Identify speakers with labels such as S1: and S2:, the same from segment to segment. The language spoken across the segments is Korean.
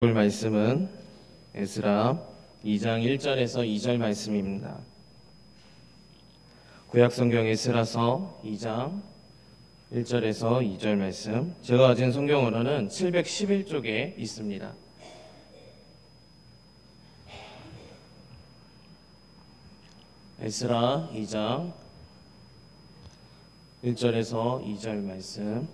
S1: 볼 말씀은 에스라 2장 1절에서 2절 말씀입니다. 구약성경 에스라서 2장 1절에서 2절 말씀, 제가 가진 성경으로는 711쪽에 있습니다. 에스라 2장 1절에서 2절 말씀,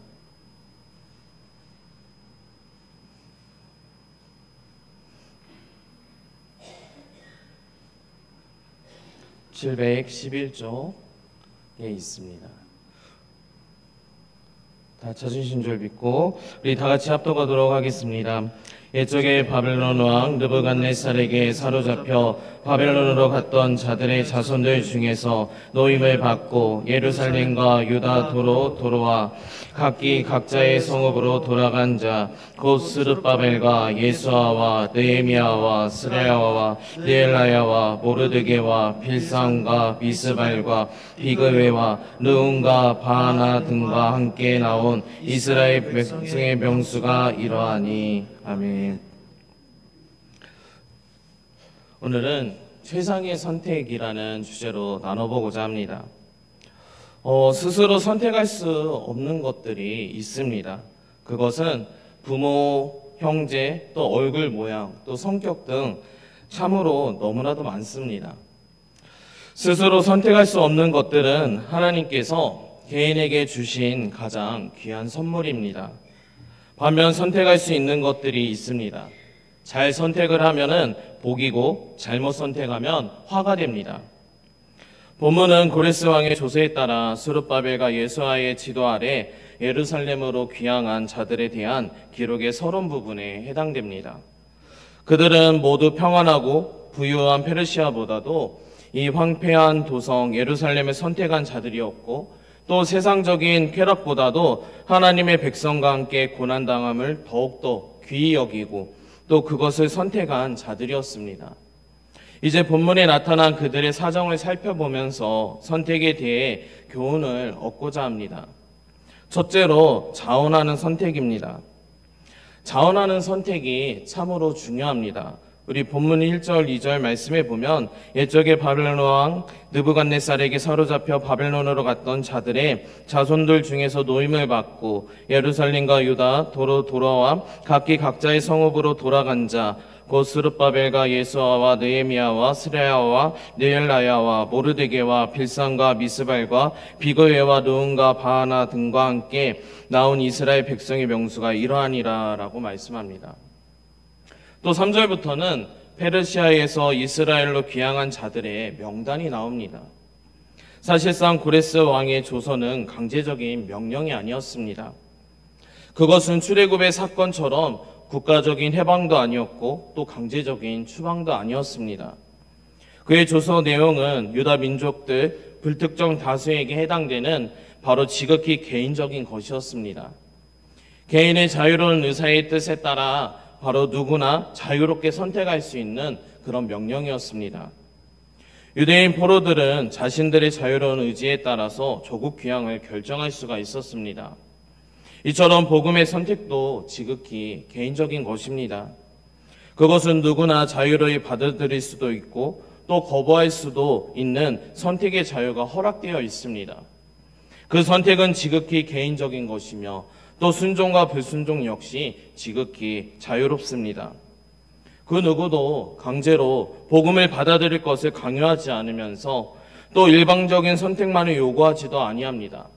S1: (711쪽에) 있습니다. 다 찾으신 줄 믿고 우리 다 같이 합독하도록 하겠습니다. 옛적에 바벨론 왕 느부갓네살에게 사로잡혀 바벨론으로 갔던 자들의 자손들 중에서 노임을 받고 예루살렘과 유다 도로 도로와 각기 각자의 성읍으로 돌아간 자 곧 스룹바벨과 예수아와 느헤미야와 스레야와 느엘라야와 모르드게와 빌상과 미스발과 비그웨와 르움과 바하나 등과 함께 나온 이스라엘 백성의 명수가 이러하니. 아멘. 오늘은 최상의 선택이라는 주제로 나눠보고자 합니다. 스스로 선택할 수 없는 것들이 있습니다. 그것은 부모, 형제, 또 얼굴 모양, 또 성격 등 참으로 너무나도 많습니다. 스스로 선택할 수 없는 것들은 하나님께서 개인에게 주신 가장 귀한 선물입니다. 반면 선택할 수 있는 것들이 있습니다. 잘 선택을 하면은 복이고 잘못 선택하면 화가 됩니다. 본문은 고레스 왕의 조서에 따라 스룹바벨과 예수아의 지도 아래 예루살렘으로 귀향한 자들에 대한 기록의 서론 부분에 해당됩니다. 그들은 모두 평안하고 부유한 페르시아보다도 이 황폐한 도성 예루살렘을 선택한 자들이었고, 또 세상적인 쾌락보다도 하나님의 백성과 함께 고난당함을 더욱더 귀히 여기고 또 그것을 선택한 자들이었습니다. 이제 본문에 나타난 그들의 사정을 살펴보면서 선택에 대해 교훈을 얻고자 합니다. 첫째로 자원하는 선택입니다. 자원하는 선택이 참으로 중요합니다. 우리 본문 1절, 2절 말씀에 보면 옛적에 바벨론 왕 느부갓네살에게 사로잡혀 바벨론으로 갔던 자들의 자손들 중에서 노임을 받고 예루살렘과 유다 도로 도로와 각기 각자의 성읍으로 돌아간 자 곧 스룹바벨과 예수아와 느헤미야와 스레야와 느엘라야와 모르드게와 빌상과 미스발과 비그웨와 르움과 바하나 등과 함께 나온 이스라엘 백성의 명수가 이러하니라 라고 말씀합니다. 또 3절부터는 페르시아에서 이스라엘로 귀향한 자들의 명단이 나옵니다. 사실상 고레스 왕의 조서는 강제적인 명령이 아니었습니다. 그것은 출애굽의 사건처럼 국가적인 해방도 아니었고 또 강제적인 추방도 아니었습니다. 그의 조서 내용은 유다 민족들 불특정 다수에게 해당되는 바로 지극히 개인적인 것이었습니다. 개인의 자유로운 의사의 뜻에 따라 바로 누구나 자유롭게 선택할 수 있는 그런 명령이었습니다. 유대인 포로들은 자신들의 자유로운 의지에 따라서 조국 귀향을 결정할 수가 있었습니다. 이처럼 복음의 선택도 지극히 개인적인 것입니다. 그것은 누구나 자유로이 받아들일 수도 있고 또 거부할 수도 있는 선택의 자유가 허락되어 있습니다. 그 선택은 지극히 개인적인 것이며 또 순종과 불순종 역시 지극히 자유롭습니다. 그 누구도 강제로 복음을 받아들일 것을 강요하지 않으면서 또 일방적인 선택만을 요구하지도 아니합니다.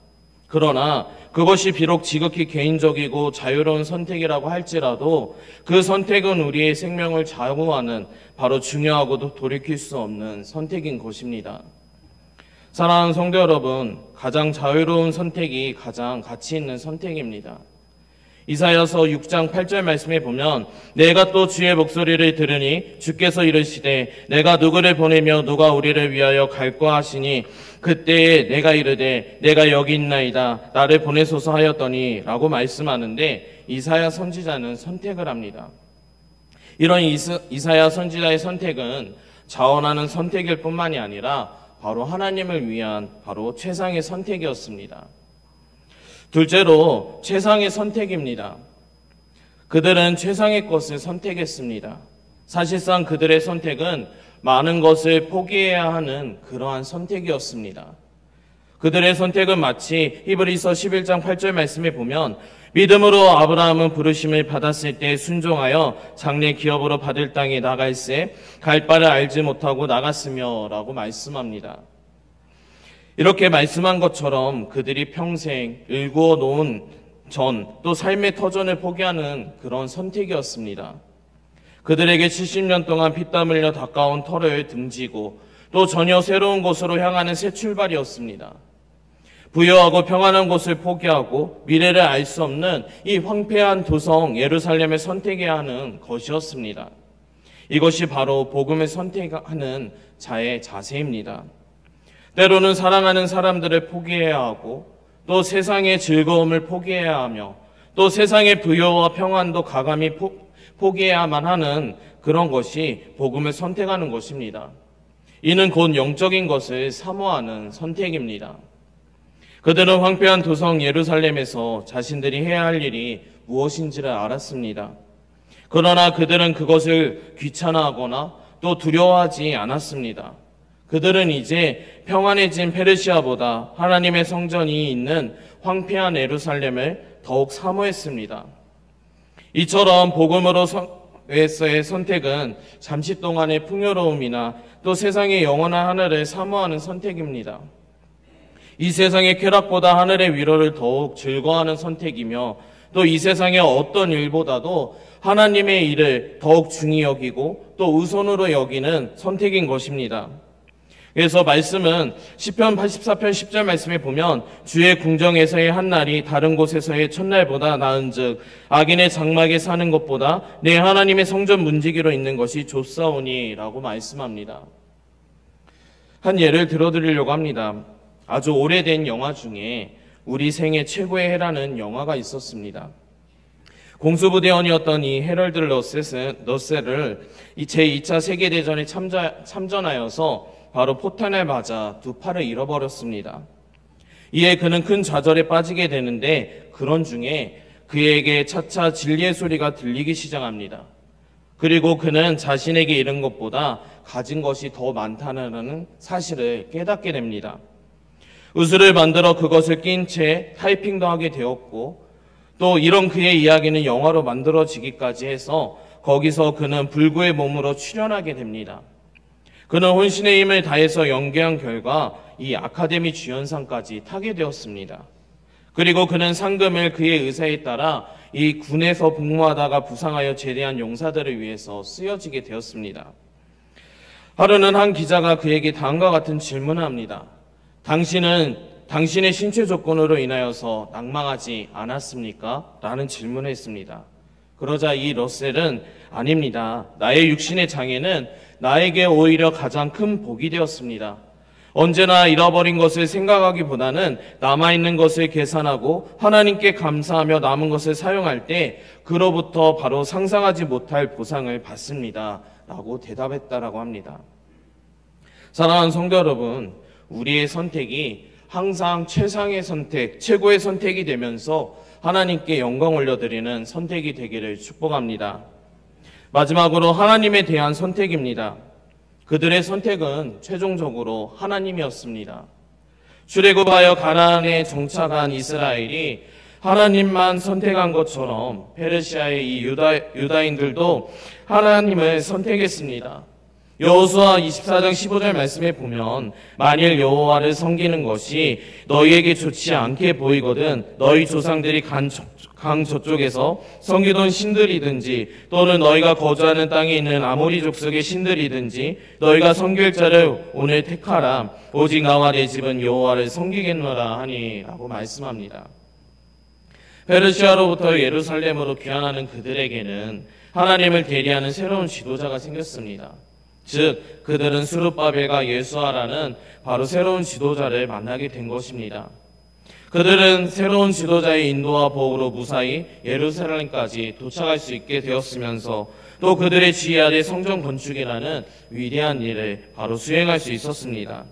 S1: 그러나 그것이 비록 지극히 개인적이고 자유로운 선택이라고 할지라도 그 선택은 우리의 생명을 좌우하는 바로 중요하고도 돌이킬 수 없는 선택인 것입니다. 사랑하는 성도 여러분, 가장 자유로운 선택이 가장 가치 있는 선택입니다. 이사야서 6장 8절 말씀에 보면 내가 또 주의 목소리를 들으니 주께서 이르시되 내가 누구를 보내며 누가 우리를 위하여 갈까 하시니 그때에 내가 이르되 내가 여기 있나이다 나를 보내소서 하였더니 라고 말씀하는데, 이사야 선지자는 선택을 합니다. 이런 이사야 선지자의 선택은 자원하는 선택일 뿐만이 아니라 바로 하나님을 위한 바로 최상의 선택이었습니다. 둘째로 최상의 선택입니다. 그들은 최상의 것을 선택했습니다. 사실상 그들의 선택은 많은 것을 포기해야 하는 그러한 선택이었습니다. 그들의 선택은 마치 히브리서 11장 8절 말씀에 보면 믿음으로 아브라함은 부르심을 받았을 때 순종하여 장래 기업으로 받을 땅에 나갈새 갈 바를 알지 못하고 나갔으며 라고 말씀합니다. 이렇게 말씀한 것처럼 그들이 평생 일구어 놓은 또 삶의 터전을 포기하는 그런 선택이었습니다. 그들에게 70년 동안 피땀 흘려 닦아온 터를 등지고 또 전혀 새로운 곳으로 향하는 새 출발이었습니다. 부유하고 평안한 곳을 포기하고 미래를 알 수 없는 이 황폐한 도성 예루살렘을 선택해야 하는 것이었습니다. 이것이 바로 복음을 선택하는 자의 자세입니다. 때로는 사랑하는 사람들을 포기해야 하고 또 세상의 즐거움을 포기해야 하며 또 세상의 부여와 평안도 가감히 포기해야만 하는 그런 것이 복음을 선택하는 것입니다. 이는 곧 영적인 것을 사모하는 선택입니다. 그들은 황폐한 도성 예루살렘에서 자신들이 해야 할 일이 무엇인지를 알았습니다. 그러나 그들은 그것을 귀찮아하거나 또 두려워하지 않았습니다. 그들은 이제 평안해진 페르시아보다 하나님의 성전이 있는 황폐한 예루살렘을 더욱 사모했습니다. 이처럼 복음으로서의 선택은 잠시 동안의 풍요로움이나 또 세상의 영원한 하늘을 사모하는 선택입니다. 이 세상의 쾌락보다 하늘의 위로를 더욱 즐거워하는 선택이며 또 이 세상의 어떤 일보다도 하나님의 일을 더욱 중히 여기고 또 우선으로 여기는 선택인 것입니다. 그래서 말씀은 시편 84편 10절 말씀에 보면 주의 궁정에서의 한 날이 다른 곳에서의 첫날보다 나은즉 악인의 장막에 사는 것보다 내 하나님의 성전 문지기로 있는 것이 좋사오니 라고 말씀합니다. 한 예를 들어드리려고 합니다. 아주 오래된 영화 중에 우리 생애 최고의 해라는 영화가 있었습니다. 공수부대원이었던 이 해럴드 러셀을 제2차 세계대전에 참전하여서 바로 포탄을 맞아 두 팔을 잃어버렸습니다. 이에 그는 큰 좌절에 빠지게 되는데 그런 중에 그에게 차차 진리의 소리가 들리기 시작합니다. 그리고 그는 자신에게 잃은 것보다 가진 것이 더 많다는 사실을 깨닫게 됩니다. 의술을 만들어 그것을 낀 채 타이핑도 하게 되었고 또 이런 그의 이야기는 영화로 만들어지기까지 해서 거기서 그는 불구의 몸으로 출연하게 됩니다. 그는 혼신의 힘을 다해서 연기한 결과 이 아카데미 주연상까지 타게 되었습니다. 그리고 그는 상금을 그의 의사에 따라 이 군에서 복무하다가 부상하여 제대한 용사들을 위해서 쓰여지게 되었습니다. 하루는 한 기자가 그에게 다음과 같은 질문을 합니다. 당신은 당신의 신체 조건으로 인하여서 낭망하지 않았습니까? 라는 질문을 했습니다. 그러자 이 러셀은 아닙니다. 나의 육신의 장애는 나에게 오히려 가장 큰 복이 되었습니다. 언제나 잃어버린 것을 생각하기보다는 남아있는 것을 계산하고 하나님께 감사하며 남은 것을 사용할 때 그로부터 바로 상상하지 못할 보상을 받습니다. 라고 대답했다라고 합니다. 사랑하는 성도 여러분, 우리의 선택이 항상 최상의 선택, 최고의 선택이 되면서 하나님께 영광 올려드리는 선택이 되기를 축복합니다. 마지막으로 하나님에 대한 선택입니다. 그들의 선택은 최종적으로 하나님이었습니다. 출애굽하여 가나안에 정착한 이스라엘이 하나님만 선택한 것처럼 페르시아의 이 유다인들도 하나님을 선택했습니다. 여호수아 24장 15절 말씀에 보면 만일 여호와를 섬기는 것이 너희에게 좋지 않게 보이거든 너희 조상들이 강 저쪽에서 섬기던 신들이든지 또는 너희가 거주하는 땅에 있는 아모리 족속의 신들이든지 너희가 섬길 자를 오늘 택하라. 오직 나와 내 집은 여호와를 섬기겠노라 하니 라고 말씀합니다. 페르시아로부터 예루살렘으로 귀환하는 그들에게는 하나님을 대리하는 새로운 지도자가 생겼습니다. 즉 그들은 스룹바벨과 예수아라는 바로 새로운 지도자를 만나게 된 것입니다. 그들은 새로운 지도자의 인도와 보호로 무사히 예루살렘까지 도착할 수 있게 되었으면서 또 그들의 지휘 아래 성전 건축이라는 위대한 일을 바로 수행할 수 있었습니다.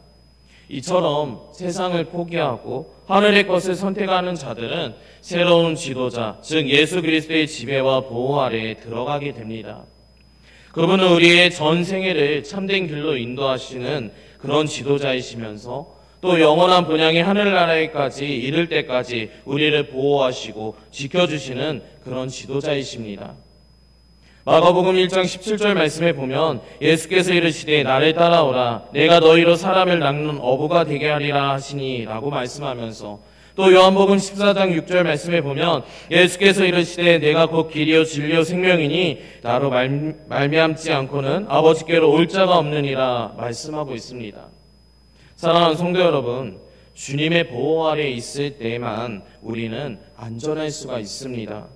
S1: 이처럼 세상을 포기하고 하늘의 것을 선택하는 자들은 새로운 지도자, 즉 예수 그리스도의 지배와 보호 아래에 들어가게 됩니다. 그분은 우리의 전 생애를 참된 길로 인도하시는 그런 지도자이시면서 또 영원한 본향의 하늘나라에까지 이를 때까지 우리를 보호하시고 지켜주시는 그런 지도자이십니다. 마가복음 1장 17절 말씀에 보면 예수께서 이르시되 나를 따라오라 내가 너희로 사람을 낚는 어부가 되게 하리라 하시니 라고 말씀하면서 또 요한복음 14장 6절 말씀에 보면 예수께서 이르시되 내가 곧 길이요 진리요 생명이니 나로 말미암지 않고는 아버지께로 올 자가 없느니라 말씀하고 있습니다. 사랑하는 성도 여러분, 주님의 보호 아래에 있을 때만 우리는 안전할 수가 있습니다.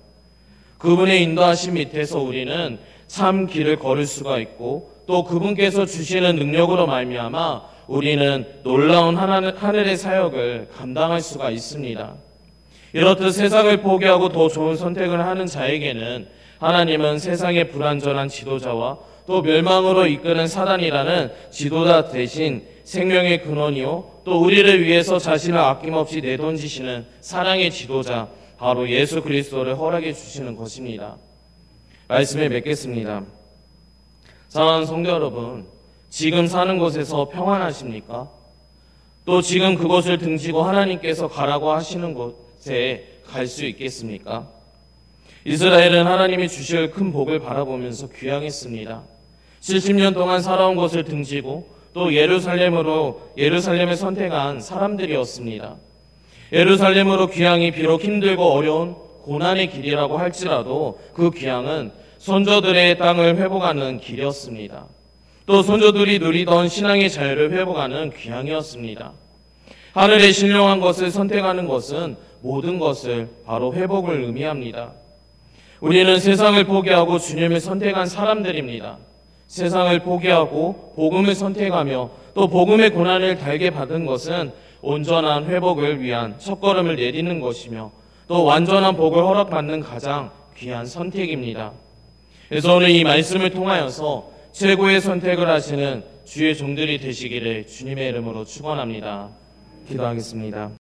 S1: 그분의 인도하심 밑에서 우리는 참 길을 걸을 수가 있고 또 그분께서 주시는 능력으로 말미암아 우리는 놀라운 하늘의 사역을 감당할 수가 있습니다. 이렇듯 세상을 포기하고 더 좋은 선택을 하는 자에게는 하나님은 세상의 불완전한 지도자와 또 멸망으로 이끄는 사단이라는 지도자 대신 생명의 근원이요 또 우리를 위해서 자신을 아낌없이 내던지시는 사랑의 지도자 바로 예수 그리스도를 허락해 주시는 것입니다. 말씀을 맺겠습니다. 사랑하는 성도 여러분, 지금 사는 곳에서 평안하십니까? 또 지금 그곳을 등지고 하나님께서 가라고 하시는 곳에 갈 수 있겠습니까? 이스라엘은 하나님이 주실 큰 복을 바라보면서 귀향했습니다. 70년 동안 살아온 곳을 등지고 또 예루살렘을 선택한 사람들이었습니다. 예루살렘으로 귀향이 비록 힘들고 어려운 고난의 길이라고 할지라도 그 귀향은 선조들의 땅을 회복하는 길이었습니다. 또 선조들이 누리던 신앙의 자유를 회복하는 귀향이었습니다. 하늘에 신령한 것을 선택하는 것은 모든 것을 바로 회복을 의미합니다. 우리는 세상을 포기하고 주님을 선택한 사람들입니다. 세상을 포기하고 복음을 선택하며 또 복음의 고난을 달게 받은 것은 온전한 회복을 위한 첫걸음을 내딛는 것이며 또 완전한 복을 허락받는 가장 귀한 선택입니다. 그래서 오늘 이 말씀을 통하여서 최고의 선택을 하시는 주의 종들이 되시기를 주님의 이름으로 축원합니다. 기도하겠습니다.